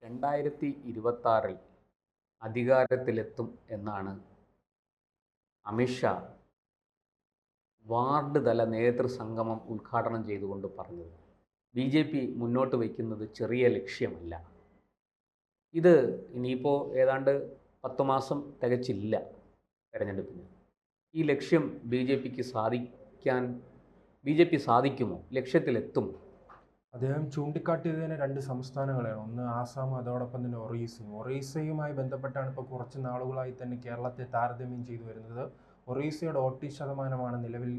2026 അധികാരത്തിലെത്തും എന്നാണ് അമിത്ഷാ വാർഡ് തല നേതൃസംഗമം ഉദ്ഘാടനം ചെയ്തുകൊണ്ട് പറഞ്ഞത്. ബി.ജെ.പി. മുന്നോട്ട് വയ്ക്കുന്നത് ചെറിയ ലക്ഷ്യമല്ല. ഇത് ഇനിയിപ്പോൾ ഏതാണ്ട് 10 മാസം തികച്ചില്ല തെരഞ്ഞെടുപ്പിന്. ഈ ലക്ഷ്യം ബി.ജെ.പി. സാധിക്കുമോ? ലക്ഷ്യത്തിലെത്തുമോ? അദ്ദേഹം ചൂണ്ടിക്കാട്ടിയതിന് രണ്ട് സംസ്ഥാനങ്ങളാണ്. ഒന്ന് ആസാം, അതോടൊപ്പം തന്നെ ഒറീസയും. ഒറീസയുമായി ബന്ധപ്പെട്ടാണ് ഇപ്പോൾ കുറച്ച് നാളുകളായി തന്നെ കേരളത്തെ താരതമ്യം ചെയ്തു വരുന്നത്. ഒറീസയുടെ വോട്ട് ശതമാനമാണ് നിലവിൽ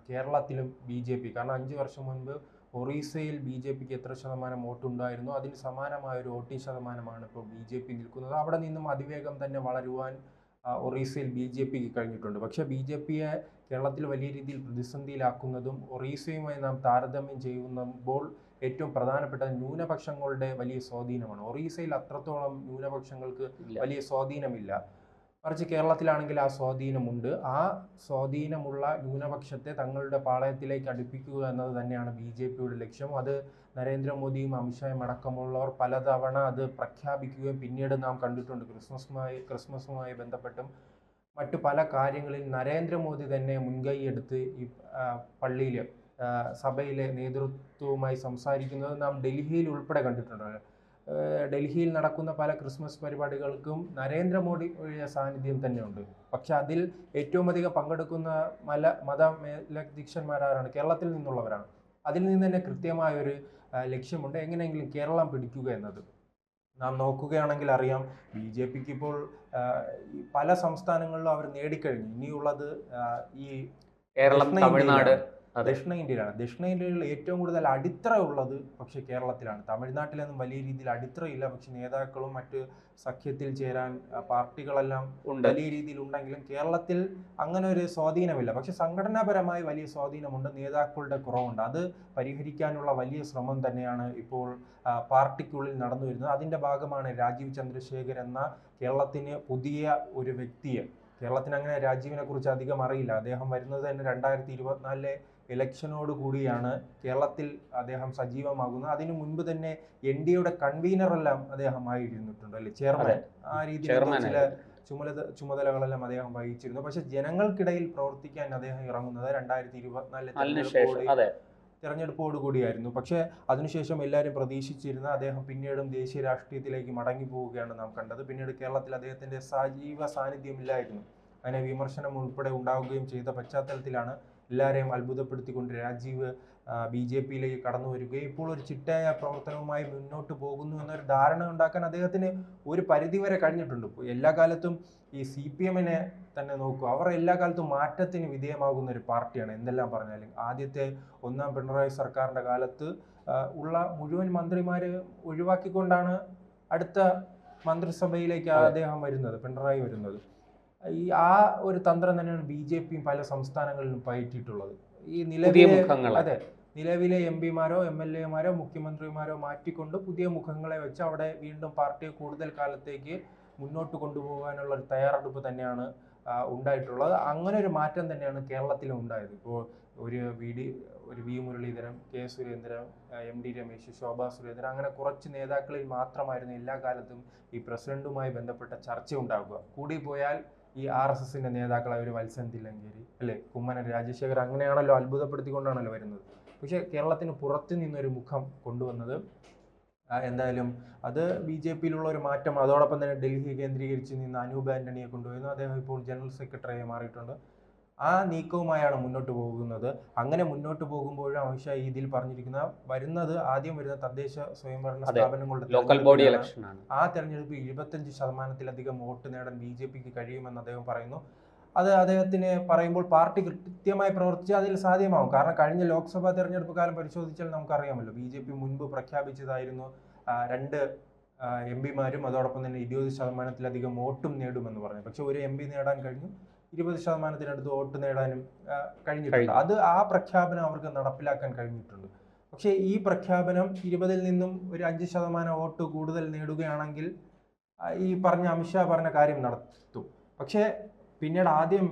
കേരളത്തിലും ബി.ജെ.പി. കാരണം 5 വർഷം മുൻപ് ഒറീസയിൽ ബി.ജെ.പിക്ക് എത്ര ശതമാനം വോട്ടുണ്ടായിരുന്നു അതിന് സമാനമായ ഒരു വോട്ടിംഗ് ശതമാനമാണ് ഇപ്പോൾ ബി.ജെ.പി. നിൽക്കുന്നത്. അവിടെ നിന്നും അതിവേഗം തന്നെ വളരുവാൻ ഒറീസയിൽ ബി.ജെ.പിക്ക് കഴിഞ്ഞിട്ടുണ്ട്. പക്ഷേ ബി.ജെ.പിയെ കേരളത്തിൽ വലിയ രീതിയിൽ പ്രതിസന്ധിയിലാക്കുന്നതും ഒറീസയുമായി നാം താരതമ്യം ചെയ്യുമ്പോൾ ഏറ്റവും പ്രധാനപ്പെട്ട ന്യൂനപക്ഷങ്ങളുടെ വലിയ സ്വാധീനമാണ്. ഒറീസയിൽ അത്രത്തോളം ന്യൂനപക്ഷങ്ങൾക്ക് വലിയ സ്വാധീനമില്ല. മറിച്ച് കേരളത്തിലാണെങ്കിൽ ആ സ്വാധീനമുണ്ട്. ആ സ്വാധീനമുള്ള ന്യൂനപക്ഷത്തെ തങ്ങളുടെ പാളയത്തിലേക്ക് അടുപ്പിക്കുക എന്നത് തന്നെയാണ് ബി.ജെ.പിയുടെ ലക്ഷ്യം. അത് നരേന്ദ്രമോദിയും അമിത്ഷായും അടക്കമുള്ളവർ പലതവണ അത് പ്രഖ്യാപിക്കുകയും പിന്നീട് നാം കണ്ടിട്ടുണ്ട്. ക്രിസ്മസുമായി ബന്ധപ്പെട്ടും മറ്റു പല കാര്യങ്ങളിൽ നരേന്ദ്രമോദി തന്നെ മുൻകൈയെടുത്ത് ഈ പള്ളിയിൽ സഭയിലെ നേതൃത്വവുമായി സംസാരിക്കുന്നത് നാം ഡൽഹിയിൽ ഉൾപ്പെടെ കണ്ടിട്ടുണ്ട്. ഡൽഹിയിൽ നടക്കുന്ന പല ക്രിസ്മസ് പരിപാടികൾക്കും നരേന്ദ്രമോദിയുടെ സാന്നിധ്യം തന്നെയുണ്ട്. പക്ഷെ അതിൽ ഏറ്റവും അധികം പങ്കെടുക്കുന്ന മതമേലധ്യക്ഷന്മാരാണ് കേരളത്തിൽ നിന്നുള്ളവരാണ്. അതിൽ നിന്ന് തന്നെ കൃത്യമായൊരു ലക്ഷ്യമുണ്ട്, എങ്ങനെയെങ്കിലും കേരളം പിടിക്കുക എന്നത്. നാം നോക്കുകയാണെങ്കിൽ അറിയാം, ബി.ജെ.പിക്ക് ഇപ്പോൾ പല സംസ്ഥാനങ്ങളിലും അവർ നേടിക്കഴിഞ്ഞു. ഇനിയുള്ളത് ഈ കേരളം, തമിഴ്നാട്, ദക്ഷിണേന്ത്യയിലാണ്. ദക്ഷിണേന്ത്യയിൽ ഏറ്റവും കൂടുതൽ അടിത്തറ ഉള്ളത് പക്ഷേ കേരളത്തിലാണ്. തമിഴ്നാട്ടിലൊന്നും വലിയ രീതിയിൽ അടിത്തറയില്ല. പക്ഷെ നേതാക്കളും മറ്റ് സഖ്യത്തിൽ ചേരാൻ പാർട്ടികളെല്ലാം വലിയ രീതിയിൽ ഉണ്ടെങ്കിലും കേരളത്തിൽ അങ്ങനെ ഒരു സ്വാധീനമില്ല. പക്ഷെ സംഘടനാപരമായി വലിയ സ്വാധീനമുണ്ട്, നേതാക്കളുടെ കുറവുണ്ട്. അത് പരിഹരിക്കാനുള്ള വലിയ ശ്രമം തന്നെയാണ് ഇപ്പോൾ പാർട്ടിക്കുള്ളിൽ നടന്നു വരുന്നത്. അതിൻ്റെ ഭാഗമാണ് രാജീവ് ചന്ദ്രശേഖർ എന്ന കേരളത്തിന് പുതിയ ഒരു വ്യക്തിയെ. കേരളത്തിന് അങ്ങനെ രാജീവിനെ കുറിച്ച് അധികം അറിയില്ല. അദ്ദേഹം വരുന്നത് തന്നെ 2024 ഇലക്ഷനോട് കൂടിയാണ് കേരളത്തിൽ അദ്ദേഹം സജീവമാകുന്നത്. അതിനു മുൻപ് തന്നെ NDAയുടെ കൺവീനറെല്ലാം അദ്ദേഹം ആയിരുന്നിട്ടുണ്ട്, അല്ലെ, ചെയർമാൻ. ആ രീതിയിൽ ചില ചുമതലകളെല്ലാം അദ്ദേഹം വഹിച്ചിരുന്നു. പക്ഷെ ജനങ്ങൾക്കിടയിൽ പ്രവർത്തിക്കാൻ അദ്ദേഹം ഇറങ്ങുന്നത് 2024 തെരഞ്ഞെടുപ്പോട് കൂടിയായിരുന്നു. പക്ഷേ അതിനുശേഷം എല്ലാവരും പ്രതീക്ഷിച്ചിരുന്ന അദ്ദേഹം പിന്നീടും ദേശീയ രാഷ്ട്രീയത്തിലേക്ക് മടങ്ങി പോവുകയാണ് നാം കണ്ടത്. പിന്നീട് കേരളത്തിൽ അദ്ദേഹത്തിൻ്റെ സജീവ സാന്നിധ്യമില്ലായിരുന്നു. അങ്ങനെ വിമർശനം ഉൾപ്പെടെ ഉണ്ടാവുകയും ചെയ്ത പശ്ചാത്തലത്തിലാണ് എല്ലാവരെയും അത്ഭുതപ്പെടുത്തിക്കൊണ്ട് രാജീവ് ബി.ജെ.പിയിലേക്ക് കടന്നു വരികയും ഇപ്പോൾ ഒരു ചിട്ടയായ പ്രവർത്തനവുമായി മുന്നോട്ട് പോകുന്നു എന്നൊരു ധാരണ ഉണ്ടാക്കാൻ അദ്ദേഹത്തിന് ഒരു പരിധിവരെ കഴിഞ്ഞിട്ടുണ്ട്. എല്ലാ കാലത്തും ഈ CPM-നെ തന്നെ നോക്കൂ, അവർ എല്ലാ കാലത്തും മാറ്റത്തിന് വിധേയമാകുന്ന ഒരു പാർട്ടിയാണ്. എന്തെല്ലാം പറഞ്ഞാലും ആദ്യത്തെ 1ാം പിണറായി സർക്കാരിൻ്റെ കാലത്ത് ഉള്ള മുഴുവൻ മന്ത്രിമാരെ ഒഴിവാക്കിക്കൊണ്ടാണ് അടുത്ത മന്ത്രിസഭയിലേക്ക് അദ്ദേഹം വരുന്നത്, പിണറായി വരുന്നത്. ആ ഒരു തന്ത്രം തന്നെയാണ് ബി.ജെ.പിയും പല സംസ്ഥാനങ്ങളിലും പയറ്റിയിട്ടുള്ളത്. ഈ നിലവിലെ MP-മാരോ MLA-മാരോ മുഖ്യമന്ത്രിമാരോ മാറ്റിക്കൊണ്ട് പുതിയ മുഖങ്ങളെ വെച്ച് അവിടെ വീണ്ടും പാർട്ടിയെ കൂടുതൽ കാലത്തേക്ക് മുന്നോട്ട് കൊണ്ടുപോകാനുള്ള ഒരു തയ്യാറെടുപ്പ് തന്നെയാണ് ഉണ്ടായിട്ടുള്ളത്. അങ്ങനെ ഒരു മാറ്റം തന്നെയാണ് കേരളത്തിലും ഉണ്ടായത്. ഇപ്പോൾ ഒരു V Muraleedharan, K Surendran, MD Ramesh, Shobha Surendran, അങ്ങനെ കുറച്ച് നേതാക്കളിൽ മാത്രമായിരുന്നു എല്ലാ കാലത്തും ഈ പ്രസിഡന്റുമായി ബന്ധപ്പെട്ട ചർച്ച ഉണ്ടാകുക. കൂടിപ്പോയാൽ ഈ RSSന്റെ നേതാക്കളായ ഒരു വത്സൻ തില്ലങ്കേരി, അല്ലെ, കുമ്മനം രാജശേഖർ, അങ്ങനെയാണല്ലോ അത്ഭുതപ്പെടുത്തിക്കൊണ്ടാണല്ലോ വരുന്നത്. പക്ഷെ കേരളത്തിന് പുറത്തു നിന്നൊരു മുഖം കൊണ്ടുവന്നത് എന്തായാലും അത് ബി.ജെ.പിയിലുള്ള ഒരു മാറ്റം. അതോടൊപ്പം തന്നെ ഡൽഹി കേന്ദ്രീകരിച്ച് നിന്ന് അനൂപ് ആന്റണിയെ കൊണ്ടുവരുന്നു. അദ്ദേഹം ഇപ്പോൾ ജനറൽ സെക്രട്ടറിയായി മാറിയിട്ടുണ്ട്. ആ നീക്കവുമായാണ് മുന്നോട്ട് പോകുന്നത്. അങ്ങനെ മുന്നോട്ട് പോകുമ്പോഴും അമിത്ഷാ ഇതിൽ പറഞ്ഞിരിക്കുന്ന ആദ്യം വരുന്ന തദ്ദേശ സ്വയംഭരണ സ്ഥാപനങ്ങളുടെ ലോക്കൽ ബോഡി ഇലക്ഷനാണ്. ആ തെരഞ്ഞെടുപ്പ് 25% വോട്ട് നേടാൻ ബി.ജെ.പിക്ക് കഴിയുമെന്ന് അദ്ദേഹം പറയുന്നു. അത് അദ്ദേഹത്തിന് പറയുമ്പോൾ പാർട്ടി കൃത്യമായി പ്രവർത്തിച്ച് അതിൽ സാധ്യമാവും. കാരണം കഴിഞ്ഞ ലോക്സഭാ തെരഞ്ഞെടുപ്പ് കാലം പരിശോധിച്ചാൽ നമുക്കറിയാമല്ലോ, ബി.ജെ.പി. മുൻപ് പ്രഖ്യാപിച്ചതായിരുന്നു 2 MP-മാരും അതോടൊപ്പം തന്നെ 20%-ലധികം വോട്ടും നേടുമെന്ന് പറഞ്ഞു. പക്ഷെ ഒരു MP നേടാൻ കഴിഞ്ഞു, 20%-നടുത്ത് വോട്ട് നേടാനും കഴിഞ്ഞിട്ടുണ്ട്. അത് ആ പ്രഖ്യാപനം അവർക്ക് നടപ്പിലാക്കാൻ കഴിഞ്ഞിട്ടുണ്ട്. പക്ഷേ ഈ പ്രഖ്യാപനം 20-ൽ നിന്നും ഒരു 5% വോട്ട് കൂടുതൽ നേടുകയാണെങ്കിൽ ഈ അമിത്ഷാ പറഞ്ഞ കാര്യം നടത്തും. പക്ഷേ പിന്നീട് ആദ്യം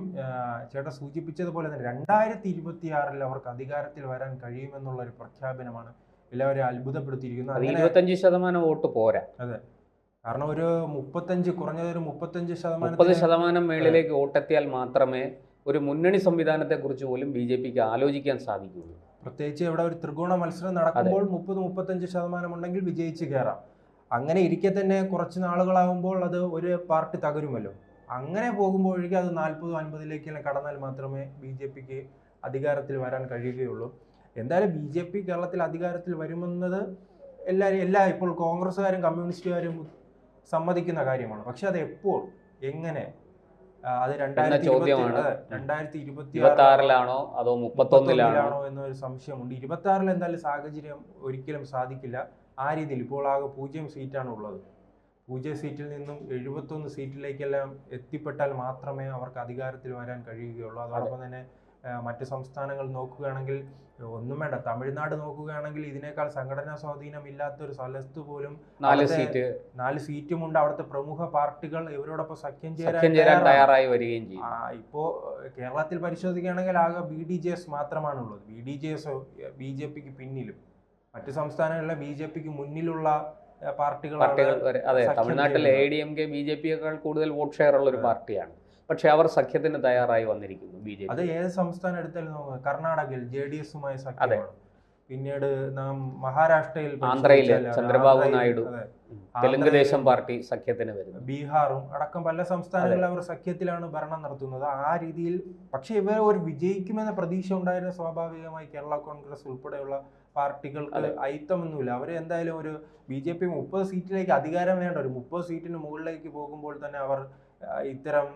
ചേട്ടൻ സൂചിപ്പിച്ചതുപോലെ തന്നെ 2026 അവർക്ക് അധികാരത്തിൽ വരാൻ കഴിയുമെന്നുള്ള ഒരു പ്രഖ്യാപനമാണ് എല്ലാവരെയും അത്ഭുതപ്പെടുത്തിയിരിക്കുന്നത്. 25% വോട്ട് പോരാ. അതെ, കാരണം ഒരു 35 കുറഞ്ഞത് ഒരു 35% 30% മേളിലേക്ക് വോട്ടെത്തിയാൽ മാത്രമേ ഒരു മുന്നണി സംവിധാനത്തെക്കുറിച്ച് പോലും BJPക്ക് ആലോചിക്കാൻ സാധിക്കുകയുള്ളൂ. പ്രത്യേകിച്ച് ഇവിടെ ഒരു ത്രികോണ മത്സരം നടക്കുമ്പോൾ 30-35% ഉണ്ടെങ്കിൽ വിജയിച്ച് കയറാം. അങ്ങനെ ഇരിക്കെ തന്നെ കുറച്ച് നാളുകളാകുമ്പോൾ അത് ഒരു പാർട്ടി തകരുമല്ലോ. അങ്ങനെ പോകുമ്പോഴേക്കും അത് 40-50 കടന്നാൽ മാത്രമേ BJPക്ക് അധികാരത്തിൽ വരാൻ കഴിയുകയുള്ളൂ. എന്തായാലും BJP കേരളത്തിൽ അധികാരത്തിൽ വരുമെന്നത് ഇപ്പോൾ കോൺഗ്രസ്സുകാരും കമ്മ്യൂണിസ്റ്റുകാരും സമ്മതിക്കുന്ന കാര്യമാണ്. പക്ഷെ അത് എപ്പോൾ, എങ്ങനെ, അത് 2026 അതോ 31 എന്നൊരു സംശയമുണ്ട്. 26 എന്തായാലും സാഹചര്യം ഒരിക്കലും സാധിക്കില്ല. ആ രീതിയിൽ ഇപ്പോൾ ആകെ 0 സീറ്റാണ് ഉള്ളത്. 0 സീറ്റിൽ നിന്നും 71 സീറ്റിലേക്കെല്ലാം എത്തിപ്പെട്ടാൽ മാത്രമേ അവർക്ക് അധികാരത്തിൽ വരാൻ കഴിയുകയുള്ളൂ. അതോടൊപ്പം തന്നെ മറ്റ് സംസ്ഥാനങ്ങൾ നോക്കുകയാണെങ്കിൽ ഒന്നും വേണ്ട, തമിഴ്നാട് നോക്കുകയാണെങ്കിൽ ഇതിനേക്കാൾ സംഘടനാ സ്വാധീനം ഇല്ലാത്തൊരു സ്ഥലത്ത് പോലും 4 സീറ്റുമുണ്ട്. അവിടുത്തെ പ്രമുഖ പാർട്ടികൾ ഇവരോടൊപ്പം സഖ്യം ചേരാൻ തയ്യാറായി വരികയും ചെയ്യും. ഇപ്പോ കേരളത്തിൽ പരിശോധിക്കുകയാണെങ്കിൽ ആകെ BDJS മാത്രമാണുള്ളത്. BDJS BJPക്ക് പിന്നിലും, മറ്റു സംസ്ഥാനങ്ങളിലെ BJPക്ക് മുന്നിലുള്ള പാർട്ടികൾ. അതെ, തമിഴ്നാട്ടിൽ ADMK BJPയേക്കാൾ കൂടുതൽ വോട്ട് ഷെയർ ഉള്ള ഒരു പാർട്ടിയാണ്. പക്ഷെ അവർ സഖ്യത്തിന് തയ്യാറായി വന്നിരിക്കുന്നു BJP. അത് ഏത് സംസ്ഥാനം എടുത്താലും നോക്കുക, കർണാടകയിൽ JDS-ഉമായി സഖ്യമാണ്. പിന്നീട് നാം മഹാരാഷ്ട്രയിൽ, ആന്ധ്രയിൽ ചന്ദ്രബാബു നായിഡു, തെലുങ്ക് ദേശം പാർട്ടി സഖ്യത്തിന് വരുന്നു. ബീഹാറും അടക്കം പല സംസ്ഥാനങ്ങളിൽ അവർ സഖ്യത്തിലാണ് ഭരണം നടത്തുന്നത്. ആ രീതിയിൽ പക്ഷെ ഇവർ ഒരു വിജയിക്കുമെന്ന പ്രതീക്ഷ ഉണ്ടായിരുന്ന സ്വാഭാവികമായി കേരള കോൺഗ്രസ് ഉൾപ്പെടെയുള്ള പാർട്ടികൾക്ക് അയിത്തമൊന്നുമില്ല. അവർ എന്തായാലും ഒരു BJP 30 സീറ്റിലേക്ക് അധികാരം വേണ്ട, ഒരു 30 സീറ്റിന് മുകളിലേക്ക് പോകുമ്പോൾ തന്നെ അവർ ഇത്തരം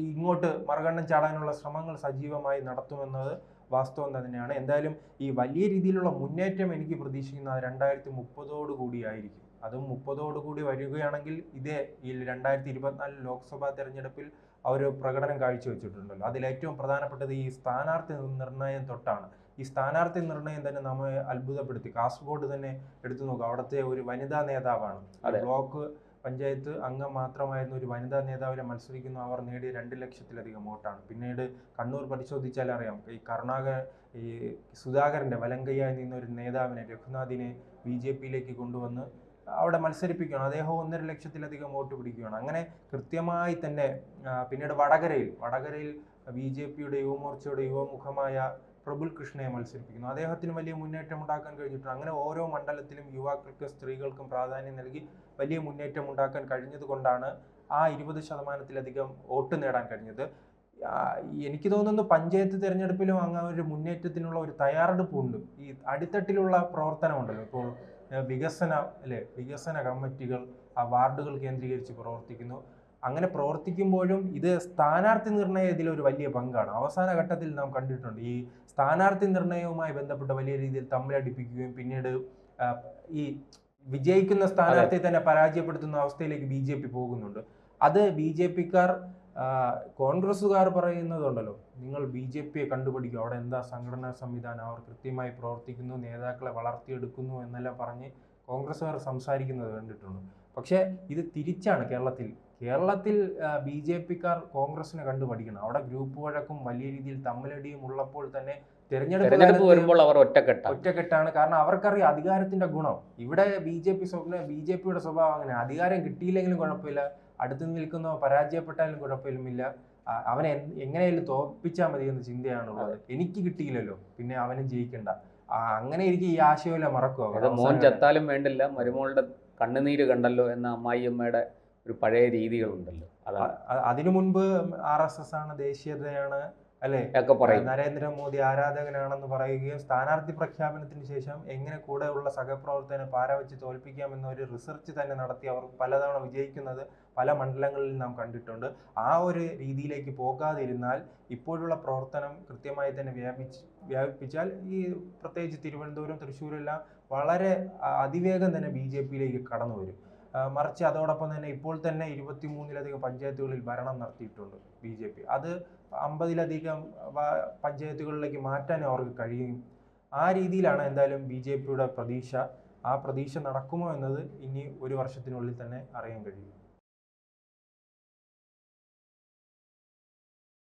ഇങ്ങോട്ട് മറുകണ്ഠം ചാടാനുള്ള ശ്രമങ്ങൾ സജീവമായി നടത്തുമെന്നത് വാസ്തവം തന്നെയാണ്. എന്തായാലും ഈ വലിയ രീതിയിലുള്ള മുന്നേറ്റം എനിക്ക് പ്രതീക്ഷിക്കുന്നത് 2030 കൂടിയായിരിക്കും. അതും 30 വരികയാണെങ്കിൽ ഇതേ ഈ 2024 ലോക്സഭാ തെരഞ്ഞെടുപ്പിൽ അവർ പ്രകടനം കാഴ്ചവെച്ചിട്ടുണ്ടല്ലോ. അതിലേറ്റവും പ്രധാനപ്പെട്ടത് ഈ സ്ഥാനാർത്ഥി നിർണയം തൊട്ടാണ്. ഈ സ്ഥാനാർത്ഥി നിർണയം തന്നെ നമ്മെ അത്ഭുതപ്പെടുത്തി. കാസർഗോഡ് തന്നെ എടുത്തു നോക്കുക, അവിടുത്തെ ഒരു വനിതാ നേതാവാണ്, ബ്ലോക്ക് പഞ്ചായത്ത് അംഗം മാത്രമായിരുന്ന ഒരു വനിതാ നേതാവിനെ മത്സരിക്കുന്നു. അവർ നേടിയ 2 ലക്ഷത്തിലധികം വോട്ടാണ്. പിന്നീട് കണ്ണൂർ പരിശോധിച്ചാൽ അറിയാം, ഈ സുധാകരൻ്റെ വലങ്കയ്യായി നിന്ന ഒരു നേതാവിനെ, രഘുനാഥിനെ BJPയിലേക്ക് കൊണ്ടുവന്ന് അവിടെ മത്സരിപ്പിക്കുകയാണ്. അദ്ദേഹം 1.5 ലക്ഷത്തിലധികം വോട്ട് പിടിക്കുകയാണ്. അങ്ങനെ കൃത്യമായി തന്നെ പിന്നീട് വടകരയിൽ BJPയുടെ യുവമോർച്ചയുടെ യുവമുഖമായ പ്രബുൽ കൃഷ്ണയെ മത്സരിപ്പിക്കുന്നു. അദ്ദേഹത്തിന് വലിയ മുന്നേറ്റം ഉണ്ടാക്കാൻ കഴിഞ്ഞിട്ടുണ്ട്. അങ്ങനെ ഓരോ മണ്ഡലത്തിലും യുവാക്കൾക്ക് സ്ത്രീകൾക്കും പ്രാധാന്യം നൽകി വലിയ മുന്നേറ്റം ഉണ്ടാക്കാൻ കഴിഞ്ഞത് കൊണ്ടാണ് ആ 20%-ലധികം വോട്ട് നേടാൻ കഴിഞ്ഞത്. എനിക്ക് തോന്നുന്നു പഞ്ചായത്ത് തിരഞ്ഞെടുപ്പിലും അങ്ങനെ ഒരു മുന്നേറ്റത്തിനുള്ള ഒരു തയ്യാറെടുപ്പുണ്ട്. ഈ അടിത്തട്ടിലുള്ള പ്രവർത്തനമുണ്ടല്ലോ, ഇപ്പോൾ വികസന കമ്മിറ്റികൾ ആ വാർഡുകൾ കേന്ദ്രീകരിച്ച് പ്രവർത്തിക്കുന്നു. അങ്ങനെ പ്രവർത്തിക്കുമ്പോഴും ഇത് സ്ഥാനാർത്ഥി നിർണയം ഇതിലൊരു വലിയ പങ്കാണ്. അവസാന ഘട്ടത്തിൽ നാം കണ്ടിട്ടുണ്ട് ഈ സ്ഥാനാർത്ഥി നിർണയവുമായി ബന്ധപ്പെട്ട് വലിയ രീതിയിൽ തമ്മിലടിപ്പിക്കുകയും പിന്നീട് ഈ വിജയിക്കുന്ന സ്ഥാനാർത്ഥിയെ തന്നെ പരാജയപ്പെടുത്തുന്ന അവസ്ഥയിലേക്ക് BJP പോകുന്നുണ്ട്. അത് BJPക്കാർ, കോൺഗ്രസ്സുകാർ പറയുന്നതുണ്ടല്ലോ, നിങ്ങൾ BJPയെ കണ്ടുപിടിക്കുക, അവിടെ എന്താ സംഘടനാ സംവിധാനം, അവർ കൃത്യമായി പ്രവർത്തിക്കുന്നു, നേതാക്കളെ വളർത്തിയെടുക്കുന്നു എന്നെല്ലാം പറഞ്ഞ് കോൺഗ്രസ്സുകാർ സംസാരിക്കുന്നത് കണ്ടിട്ടുണ്ട്. പക്ഷേ ഇത് തിരിച്ചാണ്. കേരളത്തിൽ BJPക്കാർ കോൺഗ്രസിനെ കണ്ടുപഠിക്കണം. അവിടെ ഗ്രൂപ്പ് വഴക്കും വലിയ രീതിയിൽ തമ്മിലടിയും ഉള്ളപ്പോൾ തന്നെ തെരഞ്ഞെടുപ്പ് വരുമ്പോൾ അവർ ഒറ്റക്കെട്ടാണ്. കാരണം അവർക്കറിയാം അധികാരത്തിന്റെ ഗുണം. ഇവിടെ BJPയുടെ സ്വഭാവം അങ്ങനെ, അധികാരം കിട്ടിയില്ലെങ്കിലും കുഴപ്പമില്ല, അടുത്ത് നിൽക്കുന്നോ പരാജയപ്പെട്ടാലും കുഴപ്പമില്ല, അവനെ എങ്ങനെയായാലും തോൽപ്പിച്ചാൽ മതി എന്ന ചിന്തയാണുള്ളത്. എനിക്ക് കിട്ടിയില്ലല്ലോ, പിന്നെ അവനും ജയിക്കണ്ട. അങ്ങനെ എനിക്ക് ഈ ആശയമെല്ലാം മറക്കുക. മോൻ ചത്താലും വേണ്ടില്ല, മരുമോളുടെ കണ്ണുനീര് കണ്ടല്ലോ എന്ന അമ്മായിയമ്മയുടെ ഒരു പഴയ രീതികളുണ്ടല്ലോ. അതിനു മുൻപ് RSS ആണ്, ദേശീയതയാണ്, അല്ലെ, നരേന്ദ്രമോദി ആരാധകനാണെന്ന് പറയുകയും സ്ഥാനാർത്ഥി പ്രഖ്യാപനത്തിന് ശേഷം എങ്ങനെ കൂടെയുള്ള സഹപ്രവർത്തകനെ പാരവെച്ച് തോൽപ്പിക്കാമെന്ന ഒരു റിസർച്ച് തന്നെ നടത്തി അവർ പലതവണ വിജയിക്കുന്നത് പല മണ്ഡലങ്ങളിൽ നാം കണ്ടിട്ടുണ്ട്. ആ ഒരു രീതിയിലേക്ക് പോകാതിരുന്നാൽ, ഇപ്പോഴുള്ള പ്രവർത്തനം കൃത്യമായി തന്നെ വ്യാപിപ്പിച്ചാൽ ഈ പ്രത്യേകിച്ച് തിരുവനന്തപുരം, തൃശ്ശൂരെല്ലാം വളരെ അതിവേഗം തന്നെ BJPയിലേക്ക് കടന്നു വരും. മറിച്ച് അതോടൊപ്പം തന്നെ ഇപ്പോൾ തന്നെ 23-ലധികം പഞ്ചായത്തുകളിൽ ഭരണം നടത്തിയിട്ടുണ്ട് BJP. അത് 50-ലധികം പഞ്ചായത്തുകളിലേക്ക് മാറ്റാൻ അവർക്ക് കഴിയും. ആ രീതിയിലാണ് എന്തായാലും BJPയുടെ പ്രതീക്ഷ. ആ പ്രതീക്ഷ നടക്കുമോ എന്നത് ഇനി 1 വർഷത്തിനുള്ളിൽ തന്നെ അറിയാൻ കഴിയും.